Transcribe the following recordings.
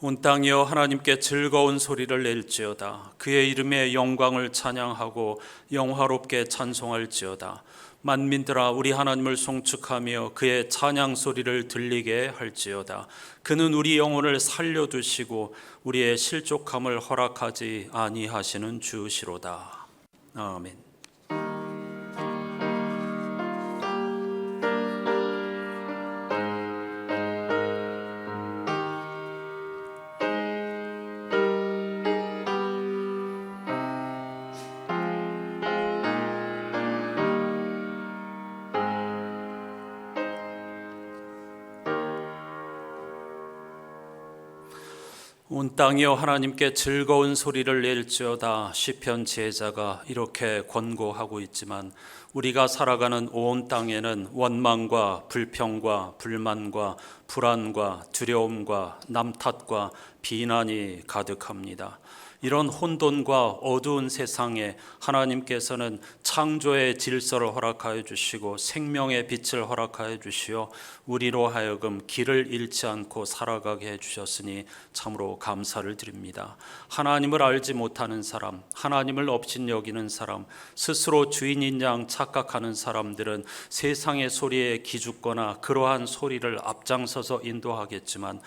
온 땅이여 하나님께 즐거운 소리를 낼지어다. 그의 이름의 영광을 찬양하고 영화롭게 찬송할지어다. 만민들아 우리 하나님을 송축하며 그의 찬양 소리를 들리게 할지어다. 그는 우리 영혼을 살려두시고 우리의 실족함을 허락하지 아니하시는 주시로다. 아멘. 온 땅이여 하나님께 즐거운 소리를 낼지어다. 시편 지혜자가 이렇게 권고하고 있지만 우리가 살아가는 온 땅에는 원망과 불평과 불만과 불안과 두려움과 남탓과 비난이 가득합니다. 이런 혼돈과 어두운 세상에 하나님께서는 창조의 질서를 허락하여 주시고 생명의 빛을 허락하여 주시어 우리로 하여금 길을 잃지 않고 살아가게 해주셨으니 참으로 감사를 드립니다. 하나님을 알지 못하는 사람, 하나님을 업신여기는 사람, 스스로 주인인 양 착각하는 사람들은 세상의 소리에 기죽거나 그러한 소리를 앞장서서 인도하겠지만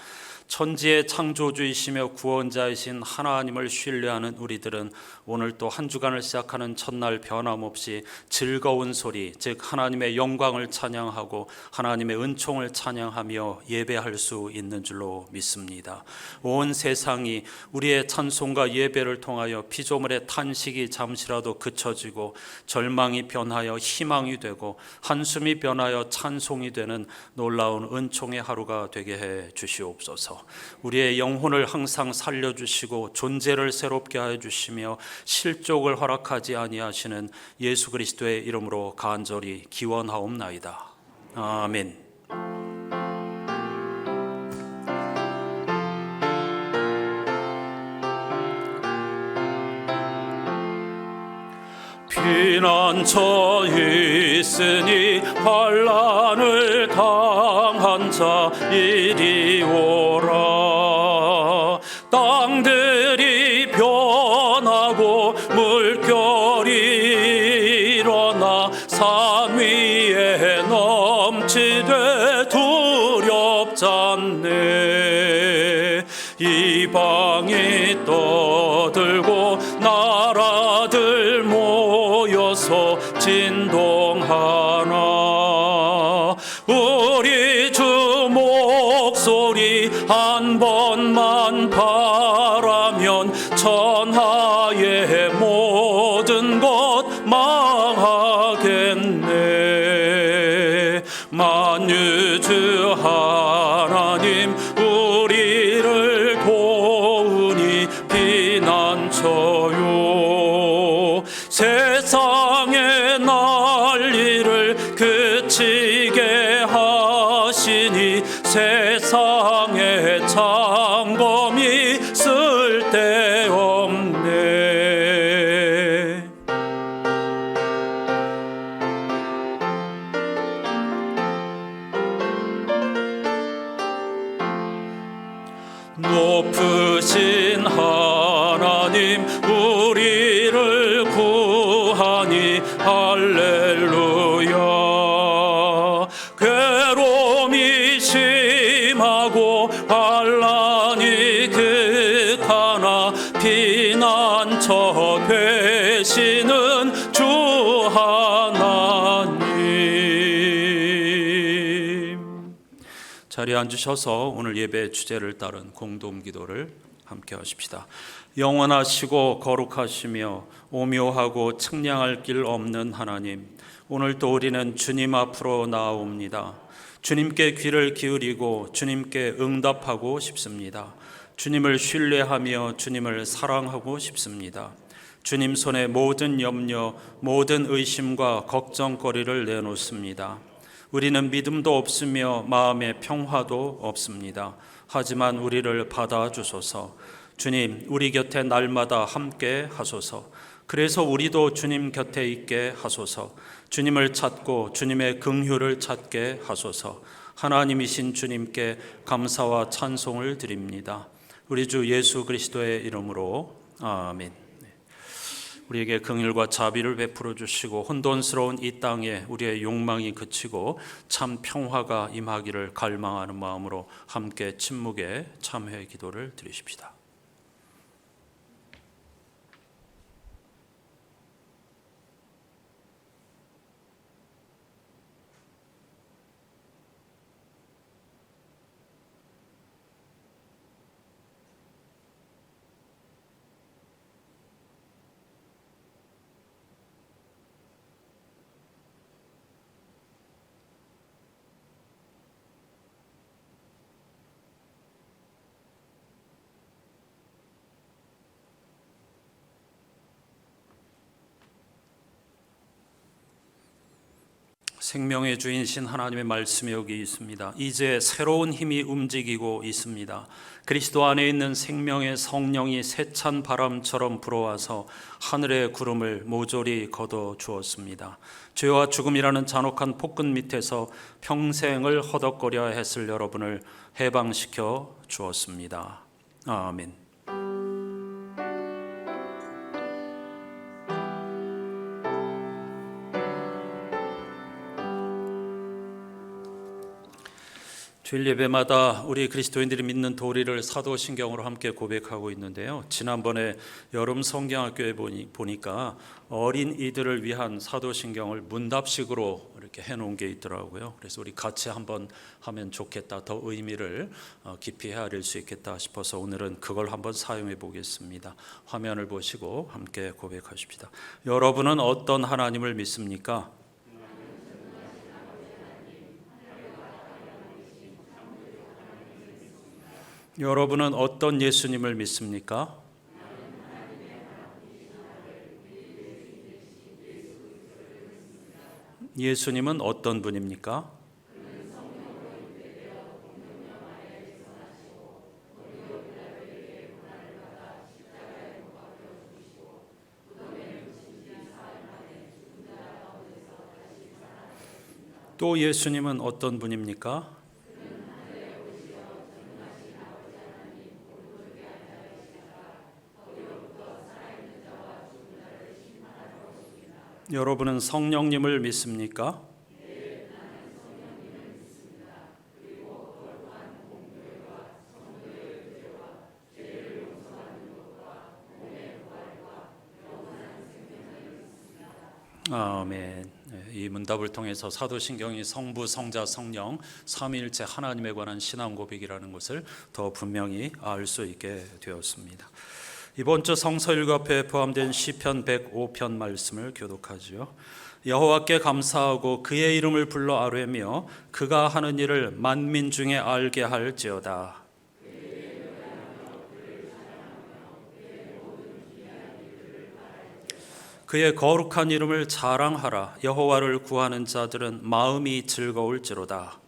천지의 창조주이시며 구원자이신 하나님을 신뢰하는 우리들은 오늘 또 한 주간을 시작하는 첫날 변함없이 즐거운 소리, 즉 하나님의 영광을 찬양하고 하나님의 은총을 찬양하며 예배할 수 있는 줄로 믿습니다. 온 세상이 우리의 찬송과 예배를 통하여 피조물의 탄식이 잠시라도 그쳐지고 절망이 변하여 희망이 되고 한숨이 변하여 찬송이 되는 놀라운 은총의 하루가 되게 해 주시옵소서. 우리의 영혼을 항상 살려주시고 존재를 새롭게 하여 주시며 실족을 허락하지 아니하시는 예수 그리스도의 이름으로 간절히 기원하옵나이다. 아멘. 피난처 있으니 환난을 당한 자 이리 오라. 땅들이 변하고 물결이 일어나 산 위에 넘치되 두렵잖네. 이방이 떠들고 나라들 모여서 진동하나. 우리 주 목소리 한 번만 바라면 천하의 모든 것 망하겠네. 만유주 하나님 우리를 도우니 피난처요. 세상의 난리를 그치게 하시니 세상의 장검이 쓸데없네. 높으신 하나님 우리를 구하니 할렐루야. 괴로움이 심하고 환난이 극하나 피난처 되시는 주 하나님. 자리에 앉으셔서 오늘 예배 주제를 따른 공동기도를 함께 하십시다. 영원하시고 거룩하시며 오묘하고 측량할 길 없는 하나님, 오늘 또 우리는 주님 앞으로 나아옵니다. 주님께 귀를 기울이고 주님께 응답하고 싶습니다. 주님을 신뢰하며 주님을 사랑하고 싶습니다. 주님 손에 모든 염려, 모든 의심과 걱정거리를 내놓습니다. 우리는 믿음도 없으며 마음의 평화도 없습니다. 하지만 우리를 받아주소서. 주님, 우리 곁에 날마다 함께 하소서. 그래서 우리도 주님 곁에 있게 하소서. 주님을 찾고 주님의 긍휼을 찾게 하소서. 하나님이신 주님께 감사와 찬송을 드립니다. 우리 주 예수 그리스도의 이름으로 아멘. 우리에게 긍휼과 자비를 베풀어 주시고 혼돈스러운 이 땅에 우리의 욕망이 그치고 참 평화가 임하기를 갈망하는 마음으로 함께 침묵의 참회 기도를 드리십시다. 생명의 주인신 하나님의 말씀이 여기 있습니다. 이제 새로운 힘이 움직이고 있습니다. 그리스도 안에 있는 생명의 성령이 세찬 바람처럼 불어와서 하늘의 구름을 모조리 걷어 주었습니다. 죄와 죽음이라는 잔혹한 폭군 밑에서 평생을 허덕거려 했을 여러분을 해방시켜 주었습니다. 아멘. 주일 예배마다 우리 그리스도인들이 믿는 도리를 사도신경으로 함께 고백하고 있는데요. 지난번에 여름 성경학교에 보니까 어린이들을 위한 사도신경을 문답식으로 이렇게 해놓은 게 있더라고요. 그래서 우리 같이 한번 하면 좋겠다, 더 의미를 깊이 헤아릴 수 있겠다 싶어서 오늘은 그걸 한번 사용해 보겠습니다. 화면을 보시고 함께 고백하십시다. 여러분은 어떤 하나님을 믿습니까? 여러분은 어떤 예수님을 믿습니까? 예수님은 어떤 분입니까? 또 예수님은 어떤 분입니까? 여러분은 성령님을 믿습니까? 아멘. 이 문답을 통해서 사도신경이 성부, 성자, 성령 삼위일체 하나님에 관한 신앙 고백이라는 것을 더 분명히 알 수 있게 되었습니다. 이번 주 성서일과표에 포함된 시편 105편 말씀을 교독하죠. 여호와께 감사하고 그의 이름을 불러 아뢰며 그가 하는 일을 만민 중에 알게 할지어다. 그의 거룩한 이름을 자랑하라. 여호와를 구하는 자들은 마음이 즐거울지로다.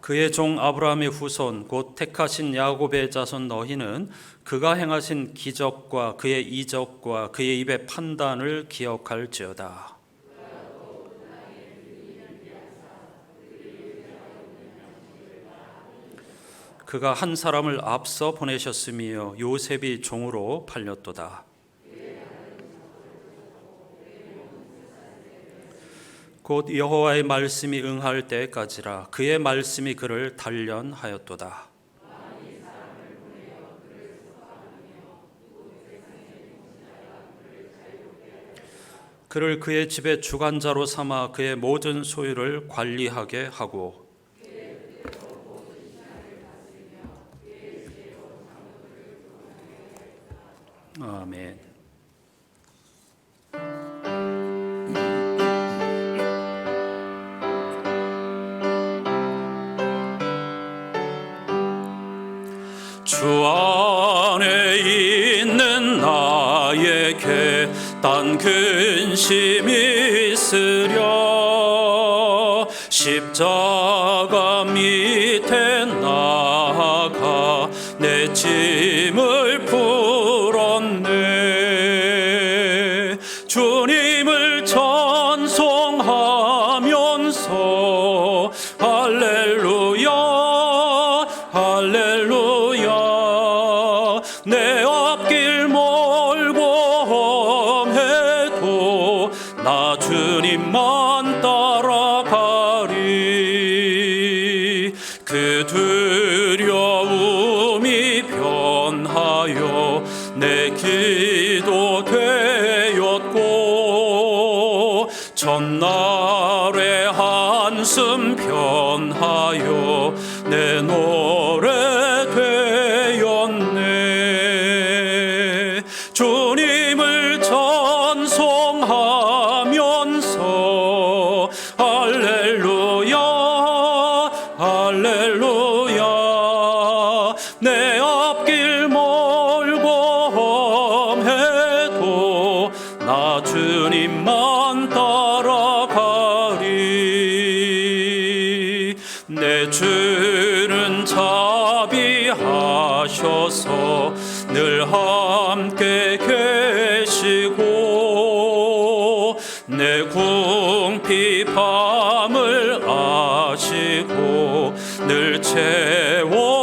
그의 종 아브라함의 후손 곧 택하신 야곱의 자손 너희는 그가 행하신 기적과 그의 이적과 그의 입의 판단을 기억할지어다. 그가 한 사람을 앞서 보내셨으며 요셉이 종으로 팔렸도다. 곧 여호와의 말씀이 응할 때까지라. 그의 말씀이 그를 단련하였도다. 그를 그의 집의 주관자로 삼아 그의 모든 소유를 관리하게 하고 아멘. 주 안에 있는 나에게 딴 근심이 있으랴. 십자가 밑에 나아가 내 짐을 풀었네. 주님을 찬송하면서 할렐루야 할렐루야. 내 앞길 멀고 험해도 나 주님만 따라가리. 그 두려움이 변하여 내 기도 되었고 전날의 한숨 변하여 내 노래 되었네. 주님을 찬송하면서 할렐루야 할렐루야. 내 앞길 멀고 험해도 나 주님만 따라가리. 내 주는 자비하셔서 늘 함께 계시고 내 궁핍함을 아시고 늘 채워주시네.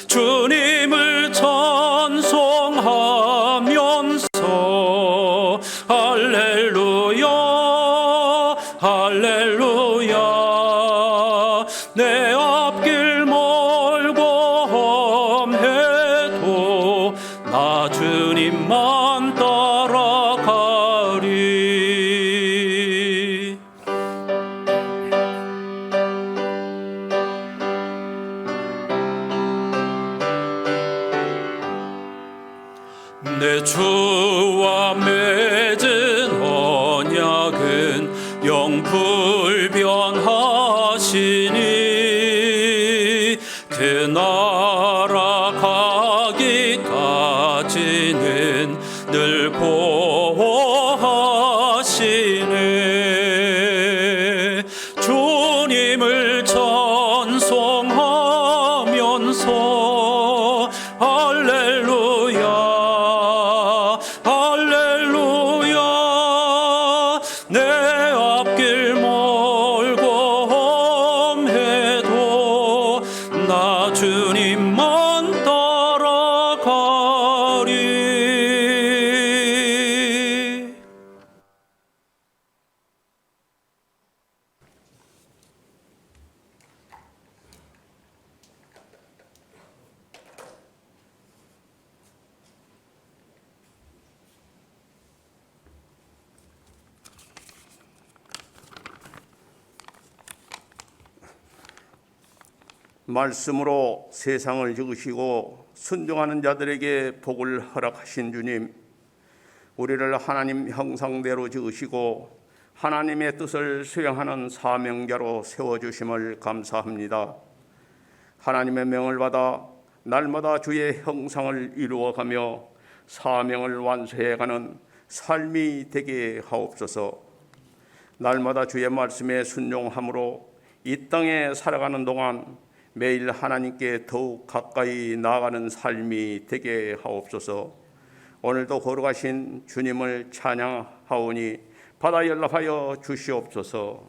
주님을 찬송하면서 할렐루야 할렐루야. 내 앞길 멀고 험해도 나 주님만 따라가리. 내 주와 맺은 언약은 영불변하시니 그 나라 가기까지는 늘 보호하시네. 주님을 찬송하면서 할렐루야 할렐루야. 내 앞길 멀고 험해도 나 주님만 따라가리. 말씀으로 세상을 지으시고 순종하는 자들에게 복을 허락하신 주님, 우리를 하나님 형상대로 지으시고 하나님의 뜻을 수행하는 사명자로 세워주심을 감사합니다. 하나님의 명을 받아 날마다 주의 형상을 이루어가며 사명을 완수해가는 삶이 되게 하옵소서. 날마다 주의 말씀에 순종함으로 이 땅에 살아가는 동안 매일 하나님께 더욱 가까이 나아가는 삶이 되게 하옵소서. 오늘도 걸어가신 주님을 찬양하오니 받아 연락하여 주시옵소서.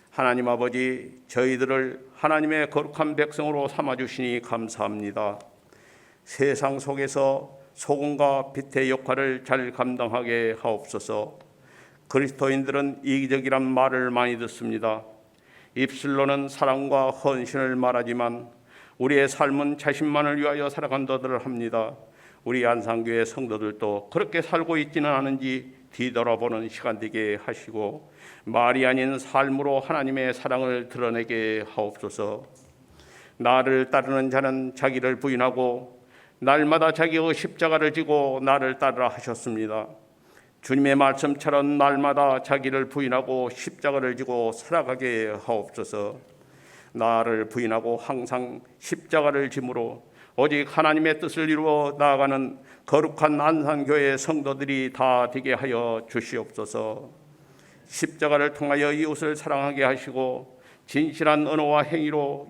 하나님 아버지, 저희들을 하나님의 거룩한 백성으로 삼아주시니 감사합니다. 세상 속에서 소금과 빛의 역할을 잘 감당하게 하옵소서. 그리스도인들은 이기적이란 말을 많이 듣습니다. 입술로는 사랑과 헌신을 말하지만 우리의 삶은 자신만을 위하여 살아간다들 합니다. 우리 안산교회 성도들도 그렇게 살고 있지는 않은지 뒤돌아보는 시간 되게 하시고 말이 아닌 삶으로 하나님의 사랑을 드러내게 하옵소서. 나를 따르는 자는 자기를 부인하고 날마다 자기의 십자가를 지고 나를 따르라 하셨습니다. 주님의 말씀처럼 날마다 자기를 부인하고 십자가를 지고 살아가게 하옵소서. 나를 부인하고 항상 십자가를 짐으로 오직 하나님의 뜻을 이루어 나아가는 거룩한 안산교회 성도들이 다 되게 하여 주시옵소서. 십자가를 통하여 이웃을 사랑하게 하시고 진실한 언어와 행위로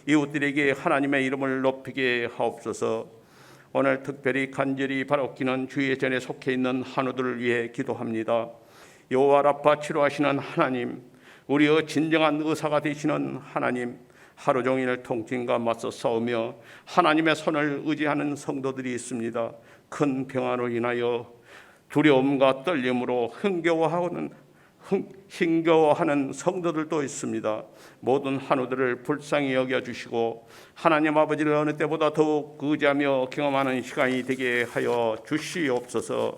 이웃들에게 하나님의 이름을 높이게 하옵소서. 오늘 특별히 간절히 바라옵기는 주의 전에 속해 있는 한우들을 위해 기도합니다. 여호와 라파 치료하시는 하나님, 우리의 진정한 의사가 되시는 하나님, 하루 종일 통증과 맞서 싸우며 하나님의 손을 의지하는 성도들이 있습니다. 큰 병화로 인하여 두려움과 떨림으로 힘겨워하는 성도들도 있습니다. 모든 한우들을 불쌍히 여겨주시고 하나님 아버지를 어느 때보다 더욱 의지하며 경험하는 시간이 되게 하여 주시옵소서.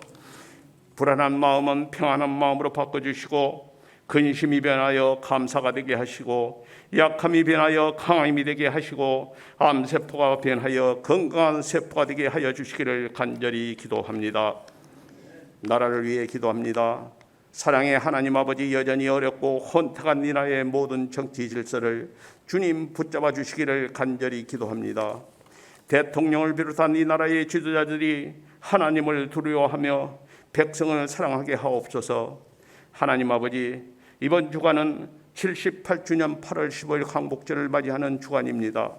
불안한 마음은 평안한 마음으로 바꿔주시고 근심이 변하여 감사가 되게 하시고 약함이 변하여 강함이 되게 하시고 암세포가 변하여 건강한 세포가 되게 하여 주시기를 간절히 기도합니다. 나라를 위해 기도합니다. 사랑의 하나님 아버지, 여전히 어렵고 혼탁한 이 나라의 모든 정치 질서를 주님 붙잡아 주시기를 간절히 기도합니다. 대통령을 비롯한 이 나라의 지도자들이 하나님을 두려워하며 백성을 사랑하게 하옵소서. 하나님 아버지, 이번 주간은 78주년 8월 15일 광복절을 맞이하는 주간입니다.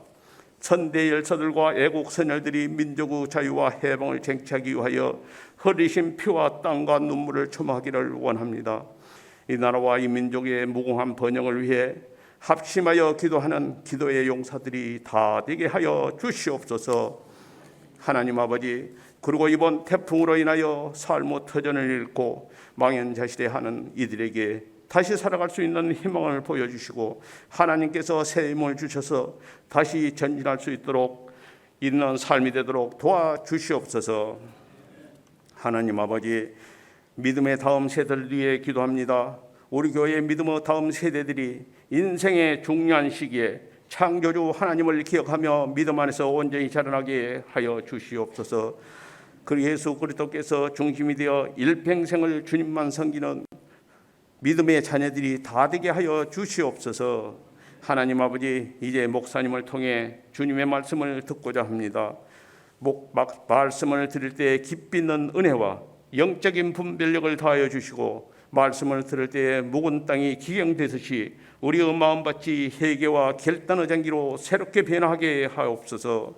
선대 열사들과 애국 선열들이 민족의 자유와 해방을 쟁취하기 위하여 흘리신 피와 땀과 눈물을 처마하기를 원합니다. 이 나라와 이 민족의 무궁한 번영을 위해 합심하여 기도하는 기도의 용사들이 다 되게 하여 주시옵소서. 하나님 아버지, 그리고 이번 태풍으로 인하여 삶의 터전을 잃고 망연자실해하는 이들에게 다시 살아갈 수 있는 희망을 보여주시고 하나님께서 새 힘을 주셔서 다시 전진할 수 있도록 있는 삶이 되도록 도와주시옵소서. 하나님 아버지, 믿음의 다음 세대를 위해 기도합니다. 우리 교회의 믿음의 다음 세대들이 인생의 중요한 시기에 창조주 하나님을 기억하며 믿음 안에서 온전히 자라나게 하여 주시옵소서. 그 예수 그리스도께서 중심이 되어 일평생을 주님만 섬기는 믿음의 자녀들이 다 되게 하여 주시옵소서. 하나님 아버지, 이제 목사님을 통해 주님의 말씀을 듣고자 합니다. 말씀을 들을 때 깊이 있는 은혜와 영적인 분별력을 더하여 주시고 말씀을 들을 때 묵은 땅이 기경되듯이 우리의 마음밭이 회개와 결단의 장기로 새롭게 변화하게 하옵소서.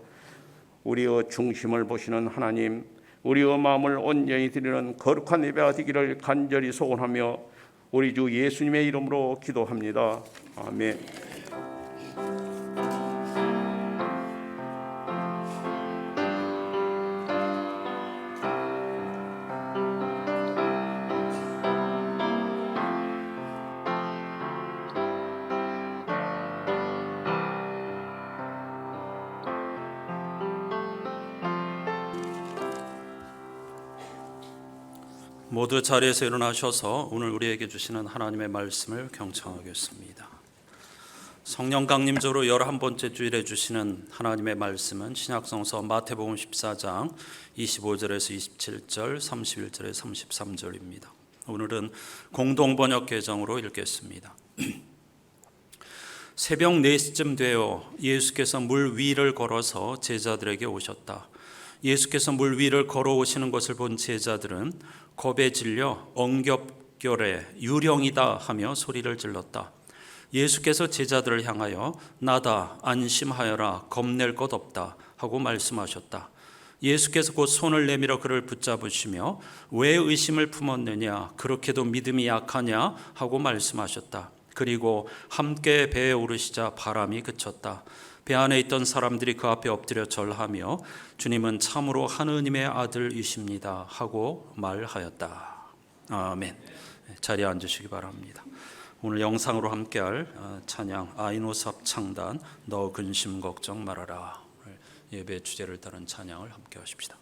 우리의 중심을 보시는 하나님, 우리의 마음을 온전히 드리는 거룩한 예배가 되기를 간절히 소원하며 우리 주 예수님의 이름으로 기도합니다. 아멘. 모두 자리에서 일어나셔서 오늘 우리에게 주시는 하나님의 말씀을 경청하겠습니다. 성령 강림조로 11번째 주일에 주시는 하나님의 말씀은 신약성서 마태복음 14장 25절에서 27절, 31절에서 33절입니다. 오늘은 공동번역 개정으로 읽겠습니다. 새벽 4시쯤 되어 예수께서 물 위를 걸어서 제자들에게 오셨다. 예수께서 물 위를 걸어오시는 것을 본 제자들은 겁에 질려 엉겹결에 유령이다 하며 소리를 질렀다. 예수께서 제자들을 향하여 나다, 안심하여라, 겁낼 것 없다 하고 말씀하셨다. 예수께서 곧 손을 내밀어 그를 붙잡으시며 왜 의심을 품었느냐, 그렇게도 믿음이 약하냐 하고 말씀하셨다. 그리고 함께 배에 오르시자 바람이 그쳤다. 배 안에 있던 사람들이 그 앞에 엎드려 절하며 주님은 참으로 하느님의 아들이십니다 하고 말하였다. 아멘. 자리에 앉으시기 바랍니다. 오늘 영상으로 함께할 찬양 아이노삽 창단 너 근심 걱정 말아라, 예배 주제를 따른 찬양을 함께 하십시다.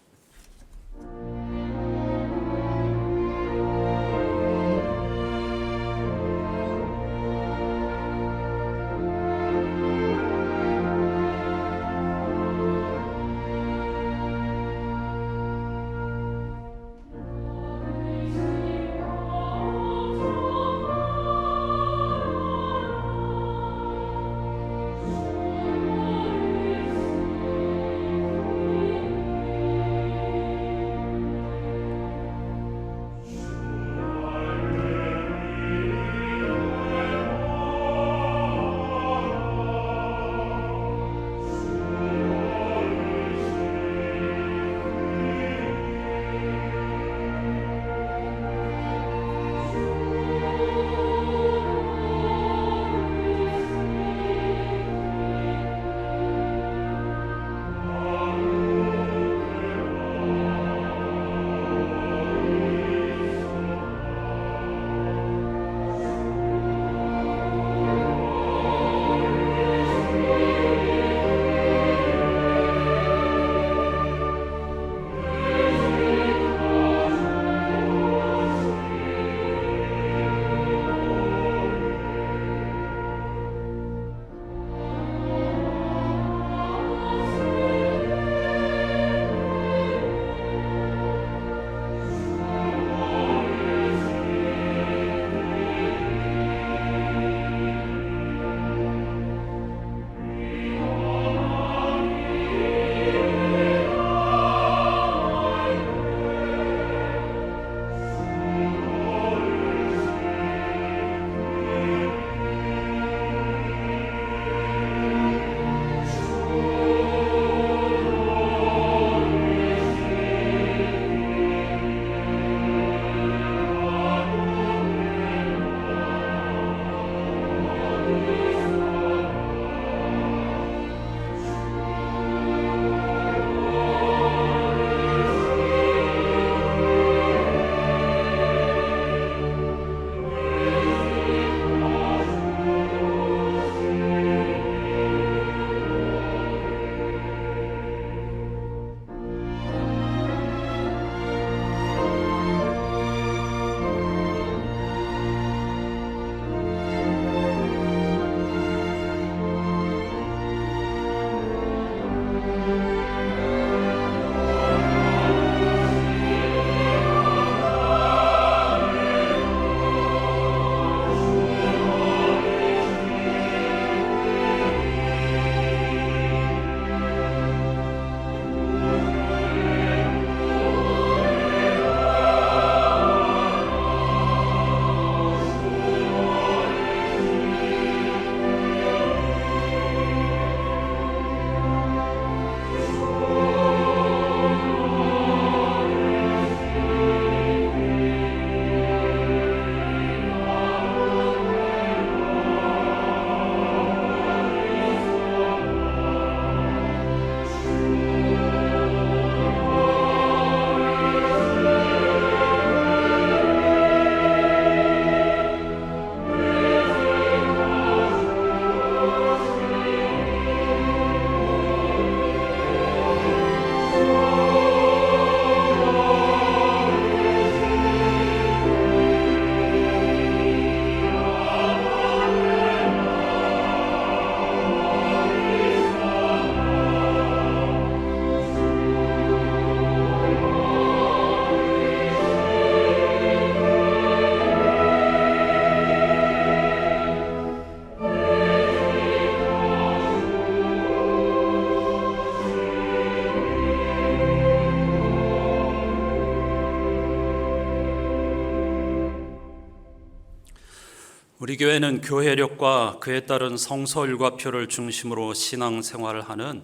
우리 교회는 교회력과 그에 따른 성서일과표를 중심으로 신앙생활을 하는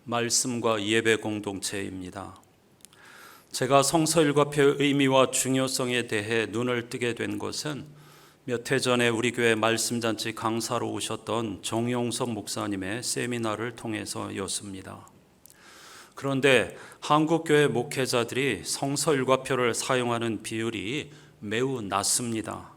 말씀과 예배 공동체입니다. 제가 성서일과표의 의미와 중요성에 대해 눈을 뜨게 된 것은 몇 해 전에 우리 교회 말씀잔치 강사로 오셨던 정용섭 목사님의 세미나를 통해서였습니다. 그런데 한국교회 목회자들이 성서일과표를 사용하는 비율이 매우 낮습니다.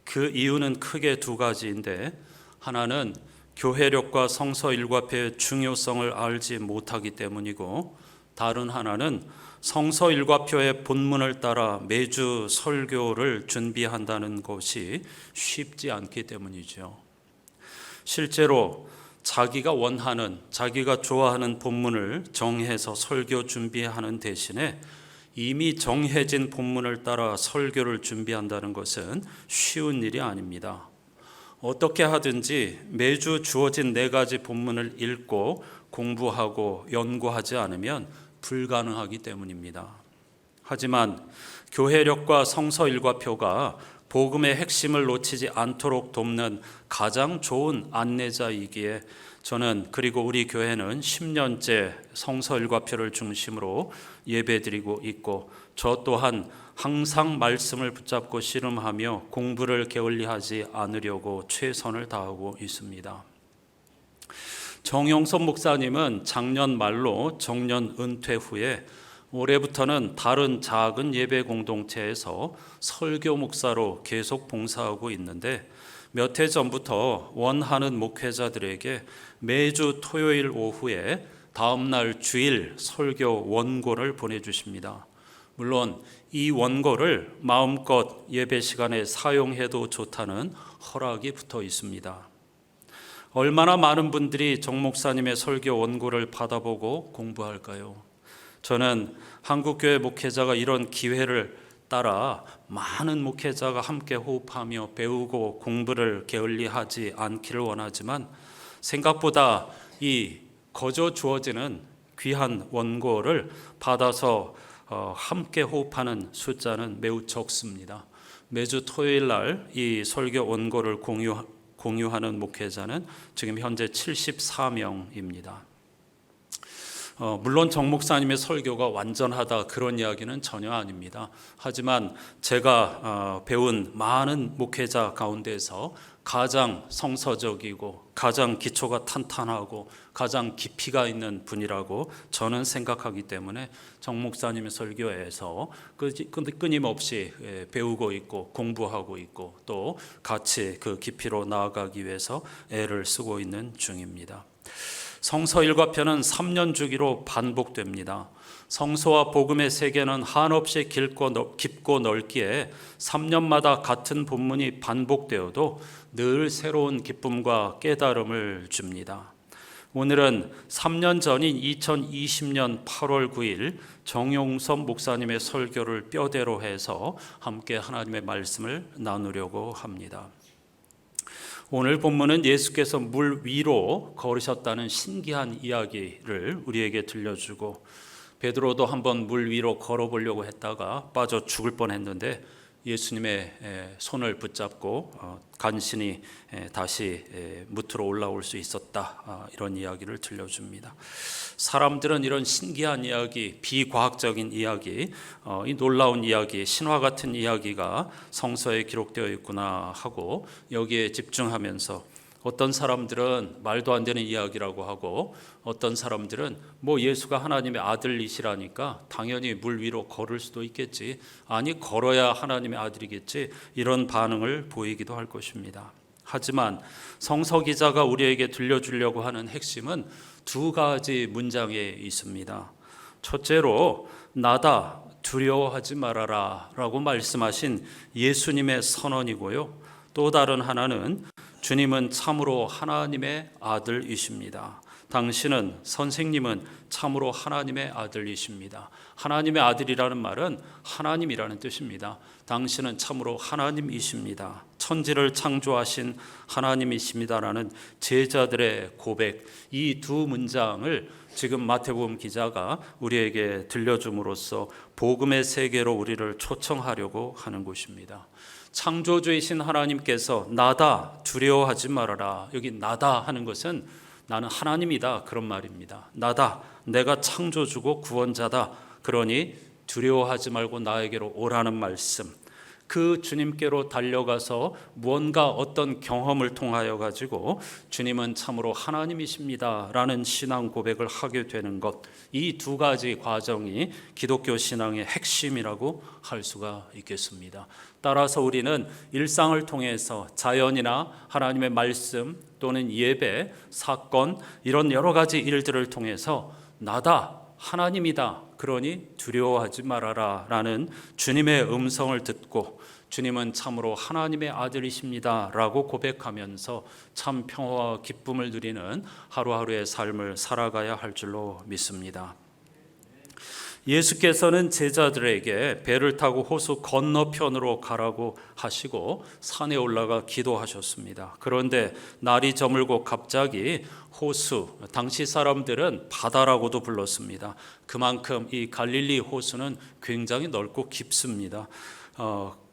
그 이유는 크게 두 가지인데, 하나는 교회력과 성서일과표의 중요성을 알지 못하기 때문이고, 다른 하나는 성서일과표의 본문을 따라 매주 설교를 준비한다는 것이 쉽지 않기 때문이죠. 실제로 자기가 원하는, 자기가 좋아하는 본문을 정해서 설교 준비하는 대신에 이미 정해진 본문을 따라 설교를 준비한다는 것은 쉬운 일이 아닙니다. 어떻게 하든지 매주 주어진 4가지 본문을 읽고 공부하고 연구하지 않으면 불가능하기 때문입니다. 하지만 교회력과 성서일과표가 복음의 핵심을 놓치지 않도록 돕는 가장 좋은 안내자이기에 저는, 그리고 우리 교회는 10년째 성서일과표를 중심으로 예배드리고 있고, 저 또한 항상 말씀을 붙잡고 씨름하며 공부를 게을리하지 않으려고 최선을 다하고 있습니다. 정용섭 목사님은 작년 말로 정년 은퇴 후에 올해부터는 다른 작은 예배 공동체에서 설교 목사로 계속 봉사하고 있는데, 몇 해 전부터 원하는 목회자들에게 매주 토요일 오후에 다음날 주일 설교 원고를 보내주십니다. 물론 이 원고를 마음껏 예배 시간에 사용해도 좋다는 허락이 붙어 있습니다. 얼마나 많은 분들이 정 목사님의 설교 원고를 받아보고 공부할까요? 저는 한국교회 목회자가 이런 기회를 따라 많은 목회자가 함께 호흡하며 배우고 공부를 게을리하지 않기를 원하지만, 생각보다 이 거저 주어지는 귀한 원고를 받아서 함께 호흡하는 숫자는 매우 적습니다. 매주 토요일 날 이 설교 원고를 공유하는 목회자는 지금 현재 74명입니다. 물론 정 목사님의 설교가 완전하다 그런 이야기는 전혀 아닙니다. 하지만 제가 배운 많은 목회자 가운데서 가장 성서적이고 가장 기초가 탄탄하고 가장 깊이가 있는 분이라고 저는 생각하기 때문에 정 목사님의 설교에서 끊임없이 배우고 있고 공부하고 있고 또 같이 그 깊이로 나아가기 위해서 애를 쓰고 있는 중입니다. 성서 일과편은 3년 주기로 반복됩니다. 성서와 복음의 세계는 한없이 깊고 넓기에 3년마다 같은 본문이 반복되어도 늘 새로운 기쁨과 깨달음을 줍니다. 오늘은 3년 전인 2020년 8월 9일 정용섭 목사님의 설교를 뼈대로 해서 함께 하나님의 말씀을 나누려고 합니다. 오늘 본문은 예수께서 물 위로 걸으셨다는 신기한 이야기를 우리에게 들려주고 베드로도 한번 물 위로 걸어보려고 했다가 빠져 죽을 뻔했는데 예수님의 손을 붙잡고 간신히 다시 무트로 올라올 수 있었다, 이런 이야기를 들려줍니다. 사람들은 이런 신기한 이야기, 비과학적인 이야기, 이 놀라운 이야기, 신화 같은 이야기가 성서에 기록되어 있구나 하고 여기에 집중하면서 어떤 사람들은 말도 안 되는 이야기라고 하고 어떤 사람들은 뭐 예수가 하나님의 아들이시라니까 당연히 물 위로 걸을 수도 있겠지, 아니 걸어야 하나님의 아들이겠지, 이런 반응을 보이기도 할 것입니다. 하지만 성서 기자가 우리에게 들려주려고 하는 핵심은 두 가지 문장에 있습니다. 첫째로 나다 두려워하지 말아라 라고 말씀하신 예수님의 선언이고요. 또 다른 하나는 주님은 참으로 하나님의 아들이십니다. 당신은, 선생님은 참으로 하나님의 아들이십니다. 하나님의 아들이라는 말은 하나님이라는 뜻입니다. 당신은 참으로 하나님이십니다. 천지를 창조하신 하나님이십니다라는 제자들의 고백, 이 두 문장을 지금 마태복음 기자가 우리에게 들려줌으로써 복음의 세계로 우리를 초청하려고 하는 것입니다. 창조주이신 하나님께서 나다 두려워하지 말아라, 여기 나다 하는 것은 나는 하나님이다 그런 말입니다. 나다, 내가 창조주고 구원자다, 그러니 두려워하지 말고 나에게로 오라는 말씀. 그 주님께로 달려가서 무언가 어떤 경험을 통하여 가지고 주님은 참으로 하나님이십니다 라는 신앙 고백을 하게 되는 것, 이 두 가지 과정이 기독교 신앙의 핵심이라고 할 수가 있겠습니다. 따라서 우리는 일상을 통해서 자연이나 하나님의 말씀 또는 예배, 사건, 이런 여러 가지 일들을 통해서 나다, 하나님이다, 그러니 두려워하지 말아라 라는 주님의 음성을 듣고 주님은 참으로 하나님의 아들이십니다 라고 고백하면서 참 평화와 기쁨을 누리는 하루하루의 삶을 살아가야 할 줄로 믿습니다. 예수께서는 제자들에게 배를 타고 호수 건너편으로 가라고 하시고 산에 올라가 기도하셨습니다. 그런데 날이 저물고 갑자기 호수, 당시 사람들은 바다라고도 불렀습니다. 그만큼 이 갈릴리 호수는 굉장히 넓고 깊습니다.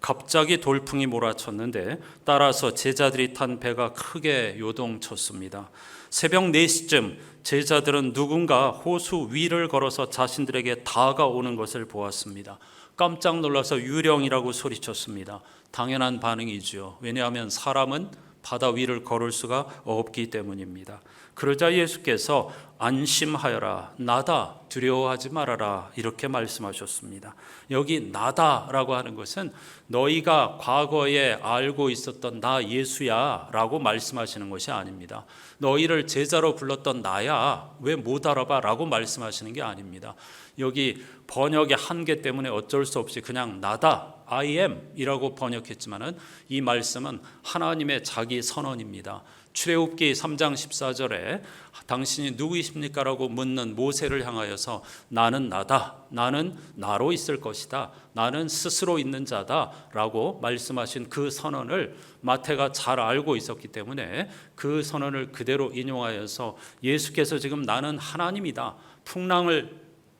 갑자기 돌풍이 몰아쳤는데 따라서 제자들이 탄 배가 크게 요동쳤습니다. 새벽 4시쯤 제자들은 누군가 호수 위를 걸어서 자신들에게 다가오는 것을 보았습니다. 깜짝 놀라서 유령이라고 소리쳤습니다. 당연한 반응이죠. 왜냐하면 사람은 바다 위를 걸을 수가 없기 때문입니다. 그러자 예수께서 안심하여라, 나다, 두려워하지 말아라, 이렇게 말씀하셨습니다. 여기 나다라고 하는 것은 너희가 과거에 알고 있었던 나 예수야 라고 말씀하시는 것이 아닙니다. 너희를 제자로 불렀던 나야 왜 못 알아봐 라고 말씀하시는 게 아닙니다. 여기 번역의 한계 때문에 어쩔 수 없이 그냥 나다, I am 이라고 번역했지만은 이 말씀은 하나님의 자기 선언입니다. 출애굽기 3장 14절에 당신이 누구이십니까? 라고 묻는 모세를 향하여서 나는 나다, 나는 나로 있을 것이다, 나는 스스로 있는 자다 라고 말씀하신 그 선언을 마태가 잘 알고 있었기 때문에 그 선언을 그대로 인용하여서 예수께서 지금 나는 하나님이다,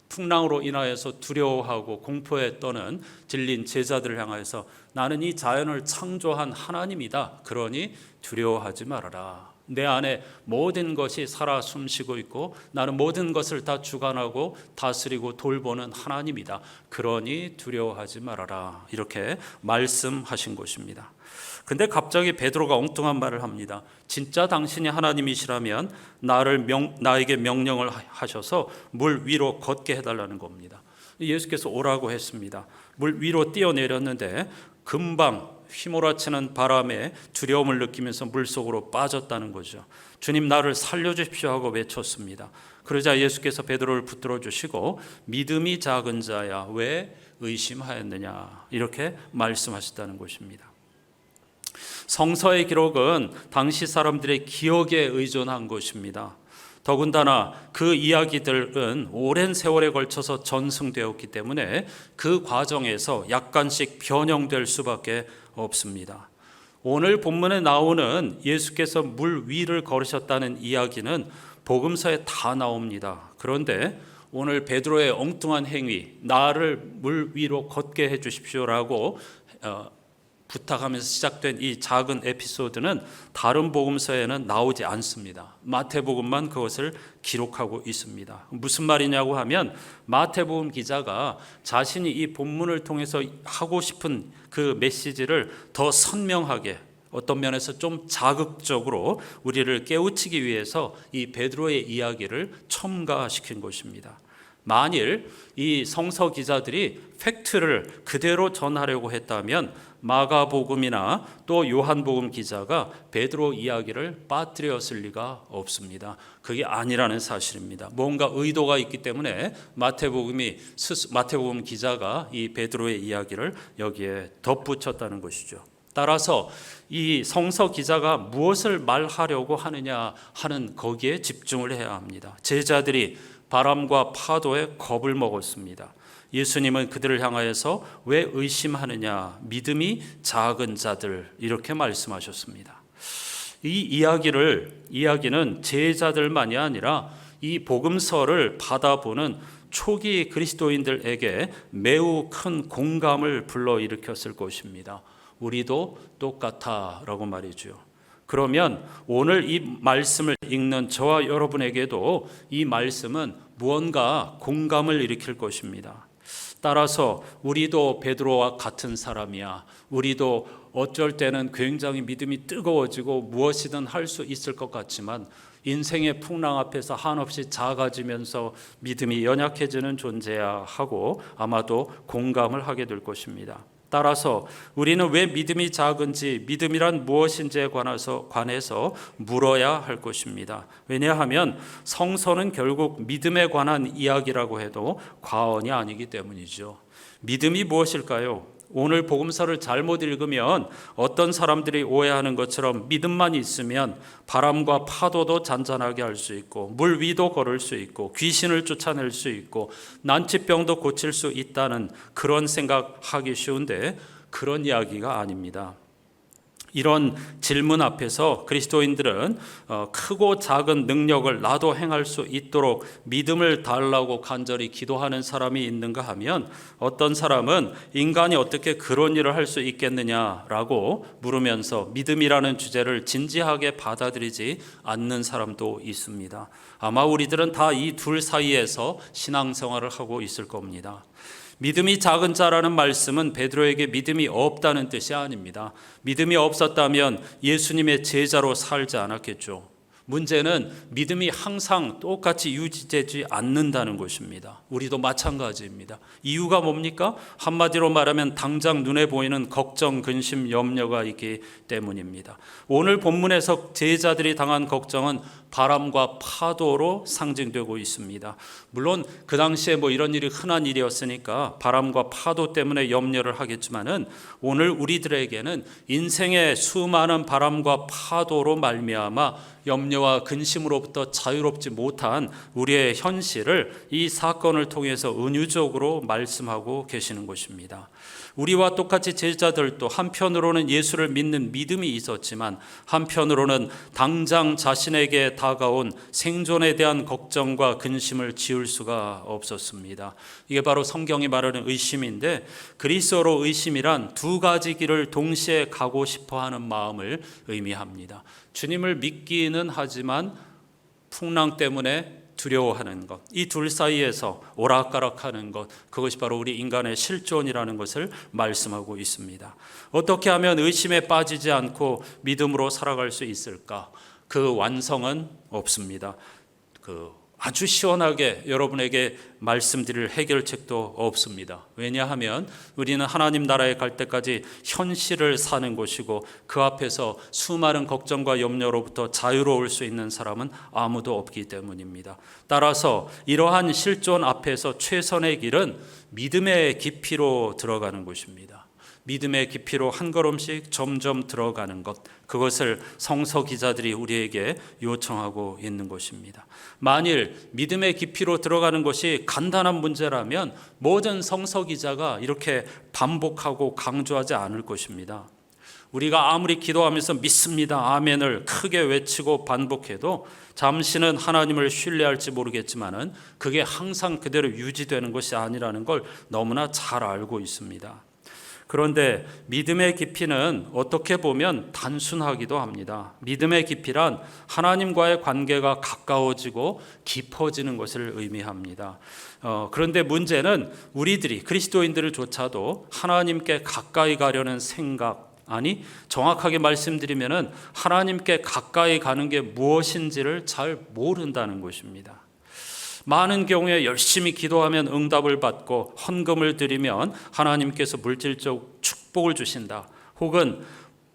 풍랑으로 인하여서 두려워하고 공포에 떠는 질린 제자들을 향하여서 나는 이 자연을 창조한 하나님이다, 그러니 두려워하지 말아라, 내 안에 모든 것이 살아 숨쉬고 있고 나는 모든 것을 다 주관하고 다스리고 돌보는 하나님이다. 그러니 두려워하지 말아라. 이렇게 말씀하신 것입니다. 근데 갑자기 베드로가 엉뚱한 말을 합니다. 진짜 당신이 하나님이시라면 나에게 명령을 하셔서 물 위로 걷게 해달라는 겁니다. 예수께서 오라고 했습니다. 물 위로 뛰어내렸는데 금방 휘몰아치는 바람에 두려움을 느끼면서 물속으로 빠졌다는 거죠. 주님, 나를 살려주십시오 하고 외쳤습니다. 그러자 예수께서 베드로를 붙들어 주시고 믿음이 작은 자야 왜 의심하였느냐 이렇게 말씀하셨다는 것입니다. 성서의 기록은 당시 사람들의 기억에 의존한 것입니다. 더군다나 그 이야기들은 오랜 세월에 걸쳐서 전승되었기 때문에 그 과정에서 약간씩 변형될 수밖에 없습니다. 오늘 본문에 나오는 예수께서 물 위를 걸으셨다는 이야기는 복음서에 다 나옵니다. 그런데 오늘 베드로의 엉뚱한 행위, 나를 물 위로 걷게 해 주십시오라고 부탁하면서 시작된 이 작은 에피소드는 다른 복음서에는 나오지 않습니다. 마태복음만 그것을 기록하고 있습니다. 무슨 말이냐고 하면 마태복음 기자가 자신이 이 본문을 통해서 하고 싶은 그 메시지를 더 선명하게, 어떤 면에서 좀 자극적으로 우리를 깨우치기 위해서 이 베드로의 이야기를 첨가시킨 것입니다. 만일 이 성서 기자들이 팩트를 그대로 전하려고 했다면 마가복음이나 또 요한복음 기자가 베드로 이야기를 빠뜨렸을 리가 없습니다. 그게 아니라는 사실입니다. 뭔가 의도가 있기 때문에 마태복음 기자가 이 베드로의 이야기를 여기에 덧붙였다는 것이죠. 따라서 이 성서 기자가 무엇을 말하려고 하느냐 하는 거기에 집중을 해야 합니다. 제자들이 바람과 파도에 겁을 먹었습니다. 예수님은 그들을 향하여서 왜 의심하느냐, 믿음이 작은 자들 이렇게 말씀하셨습니다. 이 이야기는 제자들만이 아니라 이 복음서를 받아보는 초기 그리스도인들에게 매우 큰 공감을 불러일으켰을 것입니다. 우리도 똑같아라고 말이죠. 그러면 오늘 이 말씀을 읽는 저와 여러분에게도 이 말씀은 무언가 공감을 일으킬 것입니다. 따라서 우리도 베드로와 같은 사람이야. 우리도 어쩔 때는 굉장히 믿음이 뜨거워지고 무엇이든 할 수 있을 것 같지만 인생의 풍랑 앞에서 한없이 작아지면서 믿음이 연약해지는 존재야 하고 아마도 공감을 하게 될 것입니다. 따라서 우리는 왜 믿음이 작은지, 믿음이란 무엇인지에 관해서 물어야 할 것입니다. 왜냐하면 성서는 결국 믿음에 관한 이야기라고 해도 과언이 아니기 때문이죠. 믿음이 무엇일까요? 오늘 복음서를 잘못 읽으면 어떤 사람들이 오해하는 것처럼 믿음만 있으면 바람과 파도도 잔잔하게 할 수 있고 물 위도 걸을 수 있고 귀신을 쫓아낼 수 있고 난치병도 고칠 수 있다는 그런 생각하기 쉬운데 그런 이야기가 아닙니다. 이런 질문 앞에서 그리스도인들은 크고 작은 능력을 나도 행할 수 있도록 믿음을 달라고 간절히 기도하는 사람이 있는가 하면 어떤 사람은 인간이 어떻게 그런 일을 할 수 있겠느냐라고 물으면서 믿음이라는 주제를 진지하게 받아들이지 않는 사람도 있습니다. 아마 우리들은 다 이 둘 사이에서 신앙생활을 하고 있을 겁니다. 믿음이 작은 자라는 말씀은 베드로에게 믿음이 없다는 뜻이 아닙니다. 믿음이 없었다면 예수님의 제자로 살지 않았겠죠. 문제는 믿음이 항상 똑같이 유지되지 않는다는 것입니다. 우리도 마찬가지입니다. 이유가 뭡니까? 한마디로 말하면 당장 눈에 보이는 걱정, 근심, 염려가 있기 때문입니다. 오늘 본문에서 제자들이 당한 걱정은 바람과 파도로 상징되고 있습니다. 물론 그 당시에 이런 일이 흔한 일이었으니까 바람과 파도 때문에 염려를 하겠지만은 오늘 우리들에게는 인생의 수많은 바람과 파도로 말미암아 염려와 근심으로부터 자유롭지 못한 우리의 현실을 이 사건을 통해서 은유적으로 말씀하고 계시는 것입니다. 우리와 똑같이 제자들도 한편으로는 예수를 믿는 믿음이 있었지만 한편으로는 당장 자신에게 다가온 생존에 대한 걱정과 근심을 지울 수가 없었습니다. 이게 바로 성경이 말하는 의심인데, 그리스어로 의심이란 두 가지 길을 동시에 가고 싶어하는 마음을 의미합니다. 주님을 믿기는 하지만 풍랑 때문에 두려워하는 것, 이 둘 사이에서 오락가락하는 것, 그것이 바로 우리 인간의 실존이라는 것을 말씀하고 있습니다. 어떻게 하면 의심에 빠지지 않고 믿음으로 살아갈 수 있을까? 그 완성은 없습니다. 아주 시원하게 여러분에게 말씀드릴 해결책도 없습니다. 왜냐하면 우리는 하나님 나라에 갈 때까지 현실을 사는 것이고, 그 앞에서 수많은 걱정과 염려로부터 자유로울 수 있는 사람은 아무도 없기 때문입니다. 따라서 이러한 실존 앞에서 최선의 길은 믿음의 깊이로 들어가는 것입니다. 믿음의 깊이로 한 걸음씩 점점 들어가는 것, 그것을 성서 기자들이 우리에게 요청하고 있는 것입니다. 만일 믿음의 깊이로 들어가는 것이 간단한 문제라면 모든 성서 기자가 이렇게 반복하고 강조하지 않을 것입니다. 우리가 아무리 기도하면서 믿습니다, 아멘을 크게 외치고 반복해도 잠시는 하나님을 신뢰할지 모르겠지만은 그게 항상 그대로 유지되는 것이 아니라는 걸 너무나 잘 알고 있습니다. 그런데 믿음의 깊이는 어떻게 보면 단순하기도 합니다. 믿음의 깊이란 하나님과의 관계가 가까워지고 깊어지는 것을 의미합니다. 그런데 문제는 우리들이, 그리스도인들조차도 하나님께 가까이 가려는 생각, 아니 정확하게 말씀드리면은 하나님께 가까이 가는 게 무엇인지를 잘 모른다는 것입니다. 많은 경우에 열심히 기도하면 응답을 받고 헌금을 드리면 하나님께서 물질적 축복을 주신다. 혹은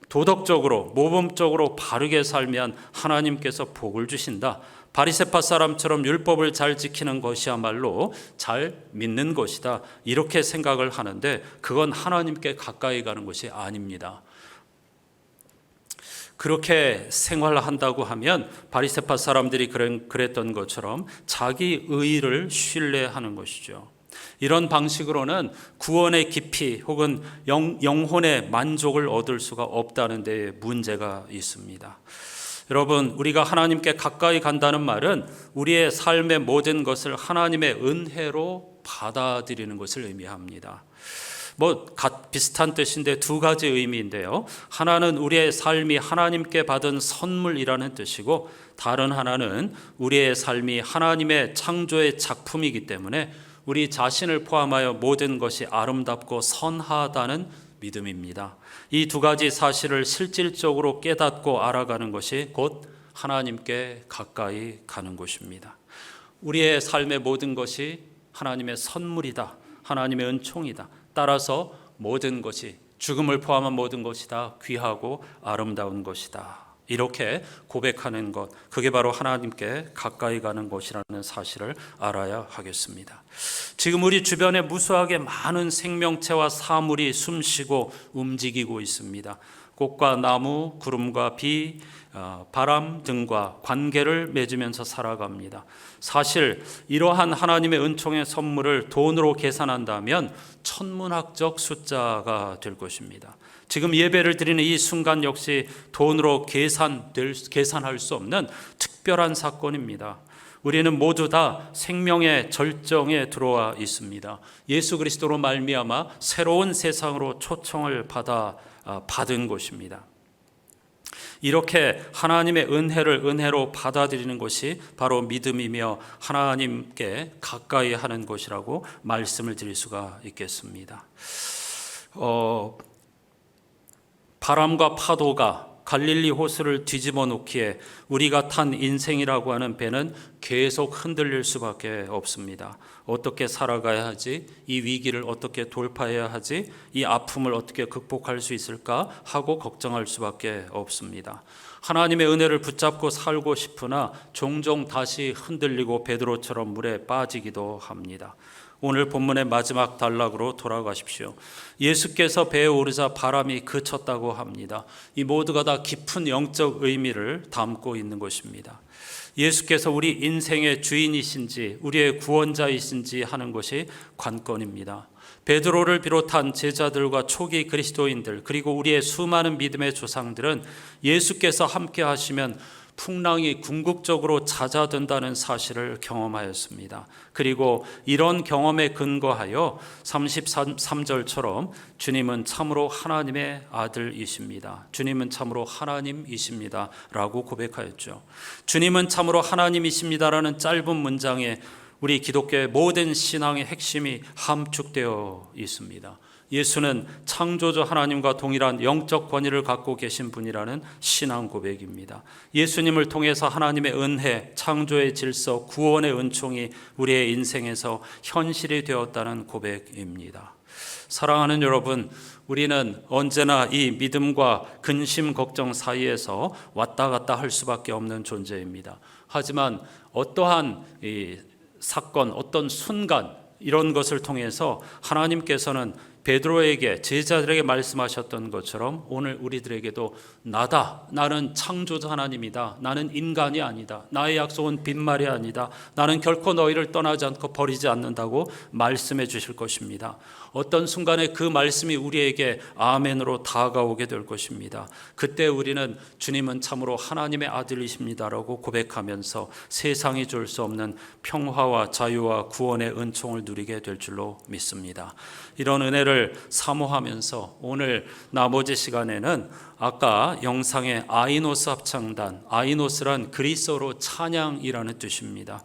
도덕적으로, 모범적으로 바르게 살면 하나님께서 복을 주신다. 바리새파 사람처럼 율법을 잘 지키는 것이야말로 잘 믿는 것이다. 이렇게 생각을 하는데 그건 하나님께 가까이 가는 것이 아닙니다. 그렇게 생활한다고 하면 바리새파 사람들이 그랬던 것처럼 자기 의의를 신뢰하는 것이죠. 이런 방식으로는 구원의 깊이 혹은 영혼의 만족을 얻을 수가 없다는 데 문제가 있습니다. 여러분, 우리가 하나님께 가까이 간다는 말은 우리의 삶의 모든 것을 하나님의 은혜로 받아들이는 것을 의미합니다. 비슷한 뜻인데 두 가지 의미인데요. 하나는 우리의 삶이 하나님께 받은 선물이라는 뜻이고, 다른 하나는 우리의 삶이 하나님의 창조의 작품이기 때문에 우리 자신을 포함하여 모든 것이 아름답고 선하다는 믿음입니다. 이 두 가지 사실을 실질적으로 깨닫고 알아가는 것이 곧 하나님께 가까이 가는 것입니다. 우리의 삶의 모든 것이 하나님의 선물이다. 하나님의 은총이다. 따라서 모든 것이, 죽음을 포함한 모든 것이 다 귀하고 아름다운 것이다. 이렇게 고백하는 것, 그게 바로 하나님께 가까이 가는 것이라는 사실을 알아야 하겠습니다. 지금 우리 주변에 무수하게 많은 생명체와 사물이 숨쉬고 움직이고 있습니다. 꽃과 나무, 구름과 비, 바람 등과 관계를 맺으면서 살아갑니다. 사실 이러한 하나님의 은총의 선물을 돈으로 계산한다면 천문학적 숫자가 될 것입니다. 지금 예배를 드리는 이 순간 역시 돈으로 계산할 수 없는 특별한 사건입니다. 우리는 모두 다 생명의 절정에 들어와 있습니다. 예수 그리스도로 말미암아 새로운 세상으로 초청을 받은 것입니다. 이렇게 하나님의 은혜를 은혜로 받아들이는 것이 바로 믿음이며 하나님께 가까이 하는 것이라고 말씀을 드릴 수가 있겠습니다. 바람과 파도가 갈릴리 호수를 뒤집어 놓기에 우리가 탄 인생이라고 하는 배는 계속 흔들릴 수밖에 없습니다. 어떻게 살아가야 하지? 이 위기를 어떻게 돌파해야 하지? 이 아픔을 어떻게 극복할 수 있을까? 하고 걱정할 수밖에 없습니다. 하나님의 은혜를 붙잡고 살고 싶으나 종종 다시 흔들리고 베드로처럼 물에 빠지기도 합니다. 오늘 본문의 마지막 단락으로 돌아가십시오. 예수께서 배에 오르자 바람이 그쳤다고 합니다. 이 모두가 다 깊은 영적 의미를 담고 있는 것입니다. 예수께서 우리 인생의 주인이신지 우리의 구원자이신지 하는 것이 관건입니다. 베드로를 비롯한 제자들과 초기 그리스도인들 그리고 우리의 수많은 믿음의 조상들은 예수께서 함께 하시면 풍랑이 궁극적으로 잦아든다는 사실을 경험하였습니다. 그리고 이런 경험에 근거하여 33절처럼 주님은 참으로 하나님의 아들이십니다. 주님은 참으로 하나님이십니다. 라고 고백하였죠. 주님은 참으로 하나님이십니다라는 짧은 문장에 우리 기독교의 모든 신앙의 핵심이 함축되어 있습니다. 예수는 창조주 하나님과 동일한 영적 권위를 갖고 계신 분이라는 신앙 고백입니다. 예수님을 통해서 하나님의 은혜, 창조의 질서, 구원의 은총이 우리의 인생에서 현실이 되었다는 고백입니다. 사랑하는 여러분, 우리는 언제나 이 믿음과 근심, 걱정 사이에서 왔다 갔다 할 수밖에 없는 존재입니다. 하지만 어떠한 사건, 어떤 순간 이런 것을 통해서 하나님께서는 베드로에게 제자들에게 말씀하셨던 것처럼 오늘 우리들에게도 나는 창조자 하나님이다. 나는 인간이 아니다. 나의 약속은 빈말이 아니다. 나는 결코 너희를 떠나지 않고 버리지 않는다고 말씀해 주실 것입니다. 어떤 순간에 그 말씀이 우리에게 아멘으로 다가오게 될 것입니다. 그때 우리는 주님은 참으로 하나님의 아들이십니다라고 고백하면서 세상이 줄 수 없는 평화와 자유와 구원의 은총을 누리게 될 줄로 믿습니다. 이런 은혜를 사모하면서 오늘 나머지 시간에는 아까 영상의 아이노스 합창단, 아이노스란 그리스어로 찬양이라는 뜻입니다.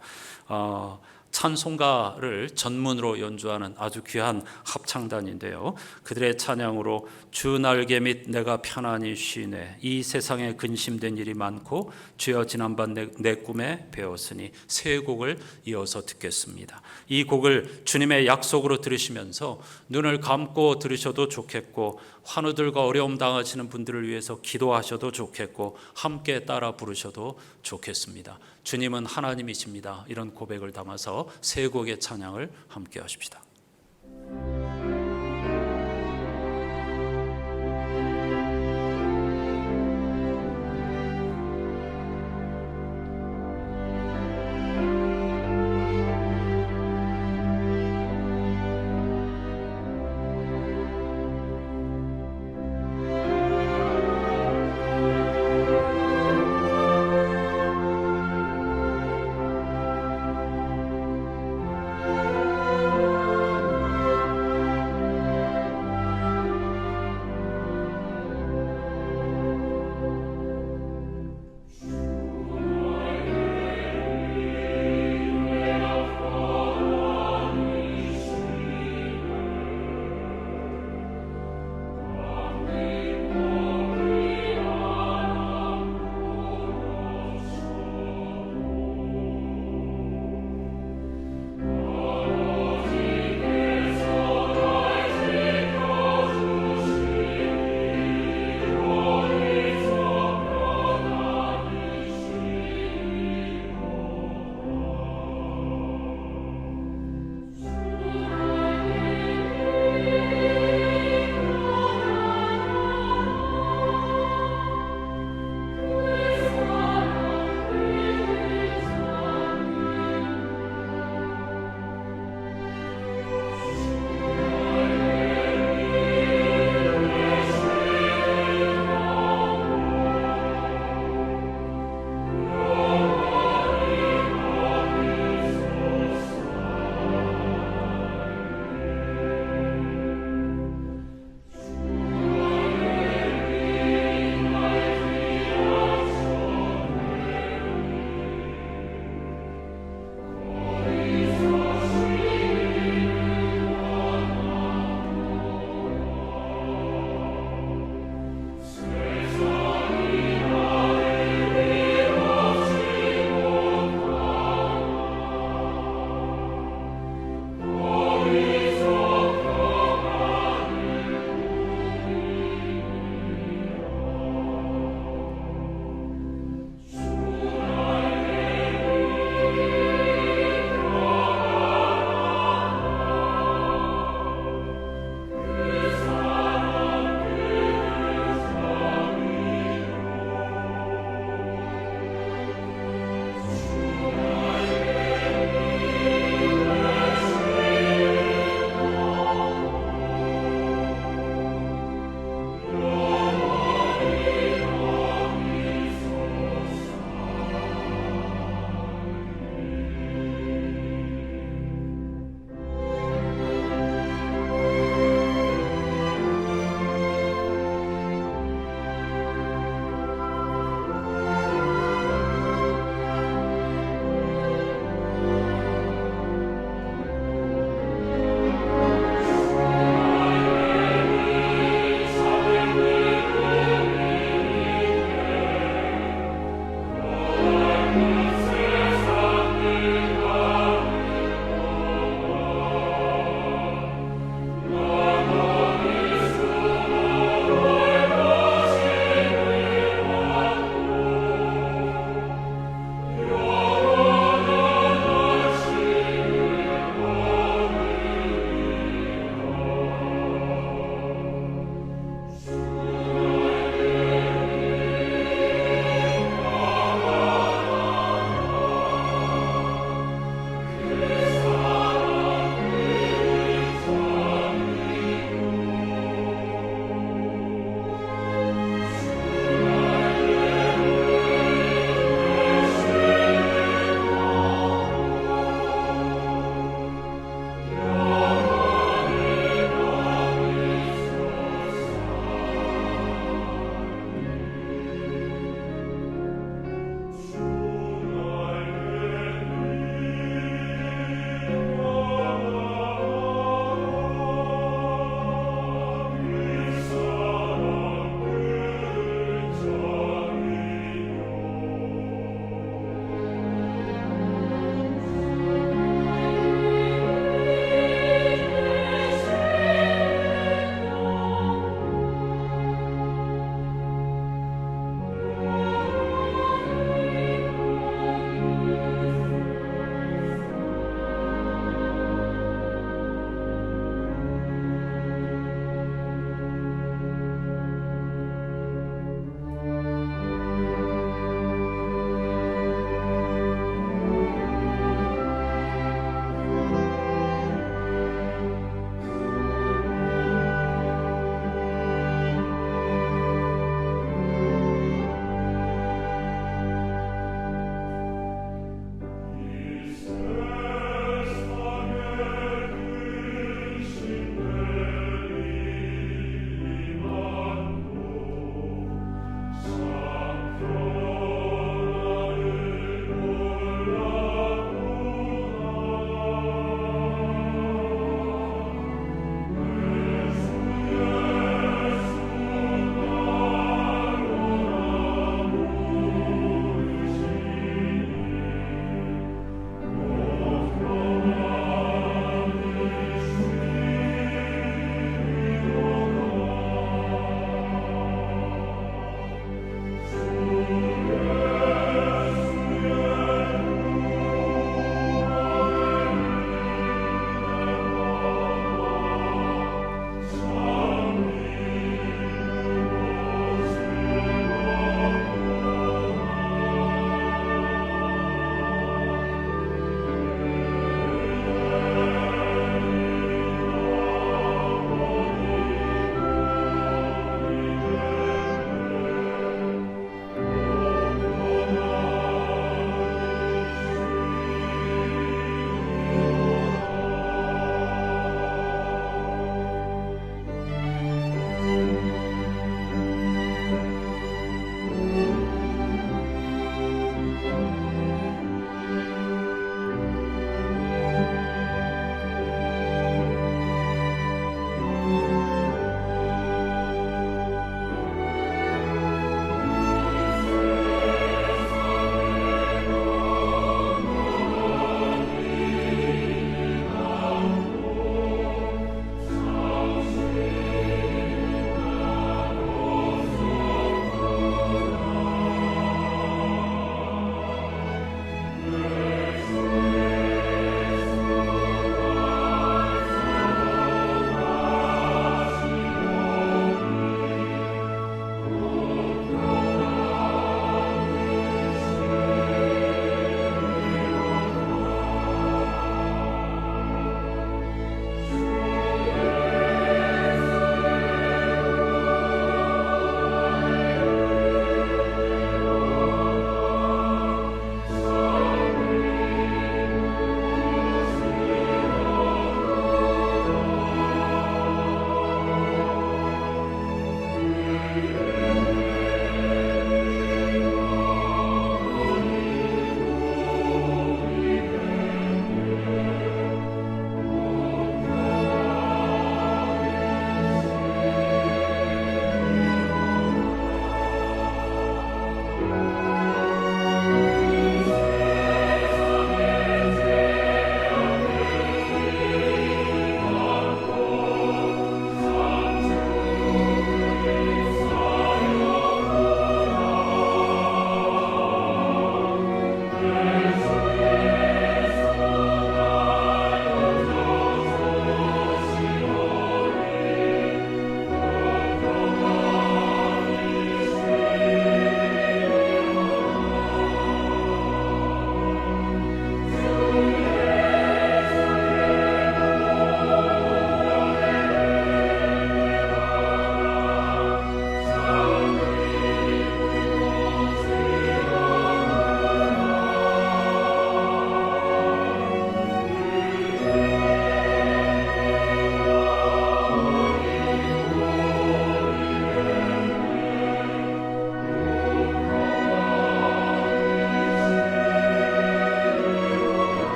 찬송가를 전문으로 연주하는 아주 귀한 합창단인데요. 그들의 찬양으로 주 날개 및 내가 편안히 쉬네. 이 세상에 근심된 일이 많고 주여 지난밤 내 꿈에 배웠으니 세 곡을 이어서 듣겠습니다. 이 곡을 주님의 약속으로 들으시면서 눈을 감고 들으셔도 좋겠고 환우들과 어려움 당하시는 분들을 위해서 기도하셔도 좋겠고 함께 따라 부르셔도 좋겠습니다. 주님은 하나님이십니다. 이런 고백을 담아서 세 곡의 찬양을 함께 하십시다.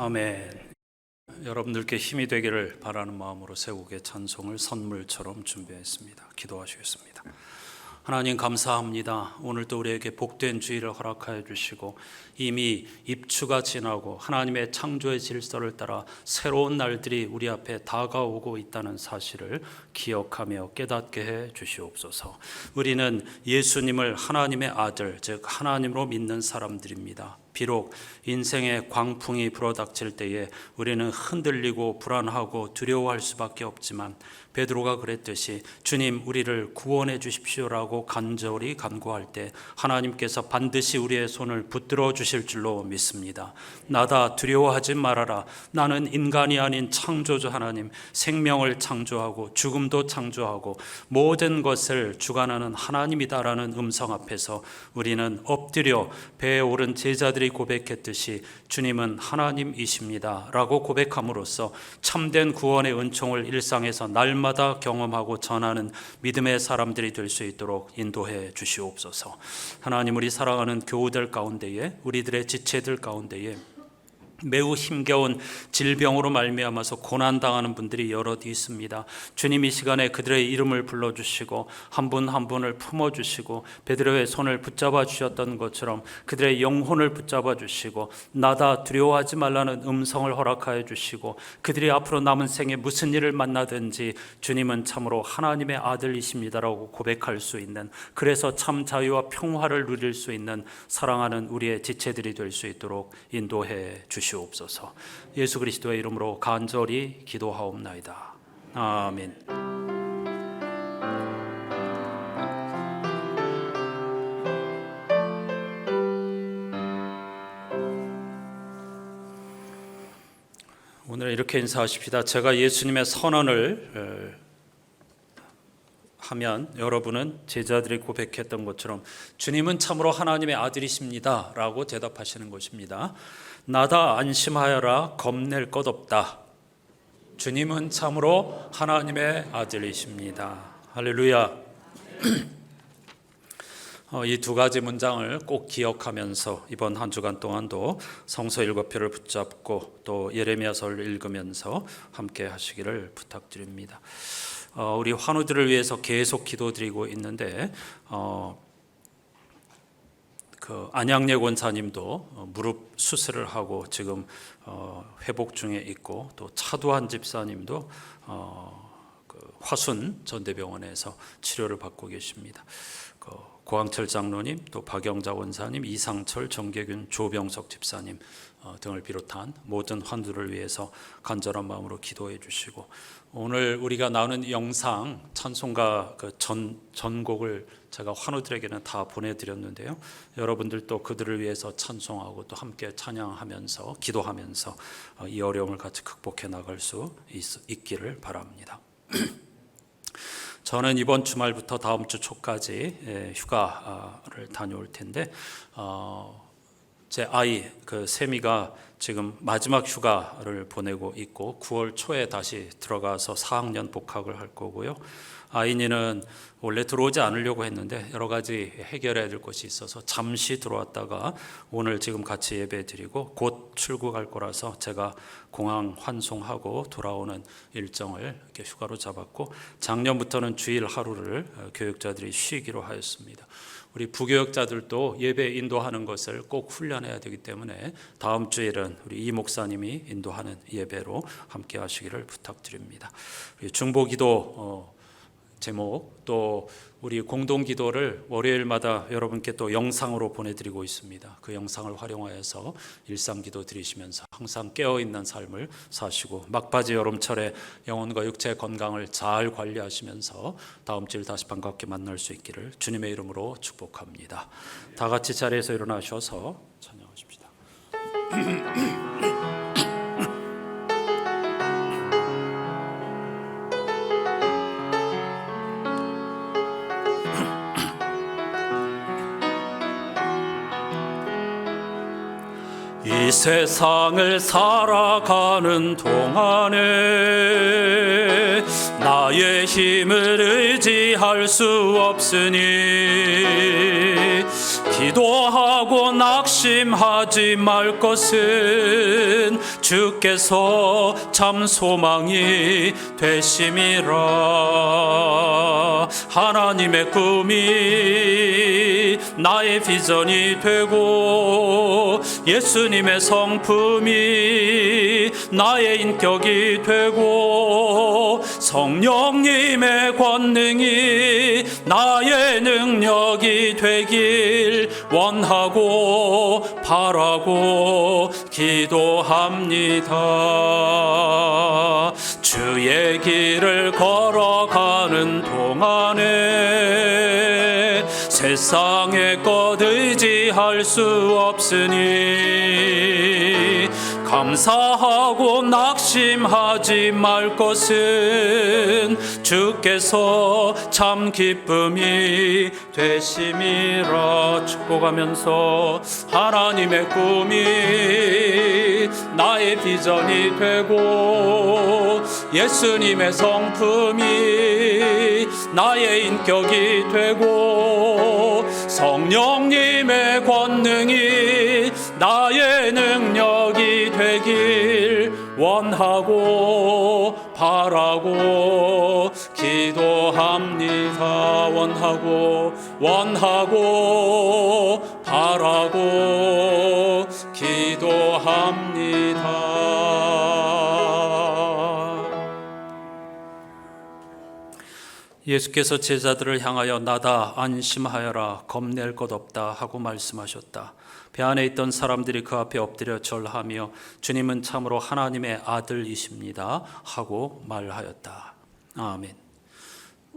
아멘. 여러분들께 힘이 되기를 바라는 마음으로 세곡의 찬송을 선물처럼 준비했습니다. 기도하시겠습니다. 하나님 감사합니다. 오늘도 우리에게 복된 주일을 허락하여 주시고 이미 입추가 지나고 하나님의 창조의 질서를 따라 새로운 날들이 우리 앞에 다가오고 있다는 사실을 기억하며 깨닫게 해 주시옵소서. 우리는 예수님을 하나님의 아들, 즉 하나님으로 믿는 사람들입니다. 비록 인생의 광풍이 불어닥칠 때에 우리는 흔들리고 불안하고 두려워할 수밖에 없지만 베드로가 그랬듯이 주님 우리를 구원해 주십시오라고 간절히 간구할 때 하나님께서 반드시 우리의 손을 붙들어 주실 줄로 믿습니다. 나다 두려워하지 말아라. 나는 인간이 아닌 창조주 하나님, 생명을 창조하고 죽음도 창조하고 모든 것을 주관하는 하나님이다라는 음성 앞에서 우리는 엎드려 배에 오른 제자들이 고백했듯이 주님은 하나님이십니다 라고 고백함으로써 참된 구원의 은총을 일상에서 날마다 경험하고 전하는 믿음의 사람들이 될 수 있도록 인도해 주시옵소서. 하나님, 우리 사랑하는 교우들 가운데에, 우리들의 지체들 가운데에 매우 힘겨운 질병으로 말미암아서 고난당하는 분들이 여럿 있습니다. 주님 이 시간에 그들의 이름을 불러주시고 한 분 한 분을 품어주시고 베드로의 손을 붙잡아 주셨던 것처럼 그들의 영혼을 붙잡아 주시고 나다 두려워하지 말라는 음성을 허락하여 주시고 그들이 앞으로 남은 생에 무슨 일을 만나든지 주님은 참으로 하나님의 아들이십니다라고 고백할 수 있는, 그래서 참 자유와 평화를 누릴 수 있는 사랑하는 우리의 지체들이 될 수 있도록 인도해 주시옵소서. 예수 그리스도의 이름으로 간절히 기도하옵나이다. 아멘. 오늘 이렇게 인사하십시다. 제가 예수님의 선언을 하면 여러분은 제자들이 고백했던 것처럼 주님은 참으로 하나님의 아들이십니다 라고 대답하시는 것입니다. 나다 안심하여라, 겁낼 것 없다. 주님은 참으로 하나님의 아들이십니다. 할렐루야. 이 두 가지 문장을 꼭 기억하면서 이번 한 주간 동안도 성서 7표를 붙잡고 또 예레미야서를 읽으면서 함께 하시기를 부탁드립니다. 우리 환우들을 위해서 계속 기도드리고 있는데 그 안양래 권사님도 무릎 수술을 하고 지금 회복 중에 있고, 또 차두한 집사님도 그 화순 전대병원에서 치료를 받고 계십니다. 고항철 장로님, 또 박영자 원사님, 이상철, 정계균, 조병석 집사님 등을 비롯한 모든 환우들을 위해서 간절한 마음으로 기도해 주시고, 오늘 우리가 나오는 영상 찬송가 그 전곡을 제가 환우들에게는 다 보내드렸는데요. 여러분들도 그들을 위해서 찬송하고 또 함께 찬양하면서 기도하면서 이 어려움을 같이 극복해 나갈 수 있기를 바랍니다. 저는 이번 주말부터 다음 주 초까지 휴가를 다녀올 텐데 제 아이 그 세미가 지금 마지막 휴가를 보내고 있고 9월 초에 다시 들어가서 4학년 복학을 할 거고요. 아이니는 원래 들어오지 않으려고 했는데 여러 가지 해결해야 될 것이 있어서 잠시 들어왔다가 오늘 지금 같이 예배 드리고 곧 출국할 거라서 제가 공항 환송하고 돌아오는 일정을 이렇게 휴가로 잡았고, 작년부터는 주일 하루를 교육자들이 쉬기로 하였습니다. 우리 부교육자들도 예배 인도하는 것을 꼭 훈련해야 되기 때문에 다음 주일은 우리 이 목사님이 인도하는 예배로 함께 하시기를 부탁드립니다. 중보기도 제목, 또 우리 공동기도를 월요일마다 여러분께 또 영상으로 보내드리고 있습니다. 그 영상을 활용하여서 일상기도 드리시면서 항상 깨어있는 삶을 사시고 막바지 여름철에 영혼과 육체 건강을 잘 관리하시면서 다음 주일 다시 반갑게 만날 수 있기를 주님의 이름으로 축복합니다. 다 같이 자리에서 일어나셔서 찬양하십시다. 이 세상을 살아가는 동안에 나의 힘을 의지할 수 없으니 기도하고 낙심하지 말 것은 주께서 참 소망이 되심이라. 하나님의 꿈이 나의 비전이 되고 예수님의 성품이 나의 인격이 되고 성령님의 권능이 나의 능력이 되길 원하고 바라고 기도합니다. 주의 길을 걸어가는 동안에 세상의 것 의지할 수 없으니 감사하고 낙심하지 말 것은 주께서 참 기쁨이 되심이라. 축복하면서 하나님의 꿈이 나의 비전이 되고 예수님의 성품이 나의 인격이 되고 성령님의 권능이 나의 능력이 되길 원하고 바라고 기도합니다. 원하고 바라고 기도합니다. 예수께서 제자들을 향하여 나다 안심하여라 겁낼 것 없다 하고 말씀하셨다. 배 안에 있던 사람들이 그 앞에 엎드려 절하며 주님은 참으로 하나님의 아들이십니다 하고 말하였다. 아멘.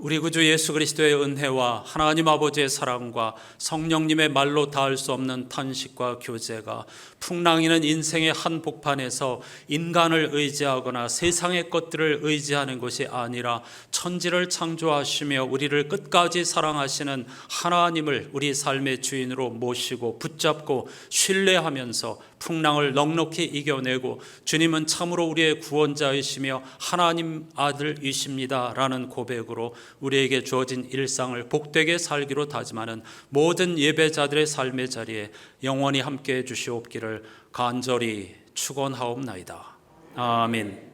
우리 구주 예수 그리스도의 은혜와 하나님 아버지의 사랑과 성령님의 말로 닿을 수 없는 탄식과 교제가 풍랑이는 인생의 한복판에서 인간을 의지하거나 세상의 것들을 의지하는 것이 아니라 천지를 창조하시며 우리를 끝까지 사랑하시는 하나님을 우리 삶의 주인으로 모시고 붙잡고 신뢰하면서 풍랑을 넉넉히 이겨내고 주님은 참으로 우리의 구원자이시며 하나님 아들이십니다 라는 고백으로 우리에게 주어진 일상을 복되게 살기로 다짐하는 모든 예배자들의 삶의 자리에 영원히 함께해 주시옵기를 간절히 축원하옵나이다. 아멘.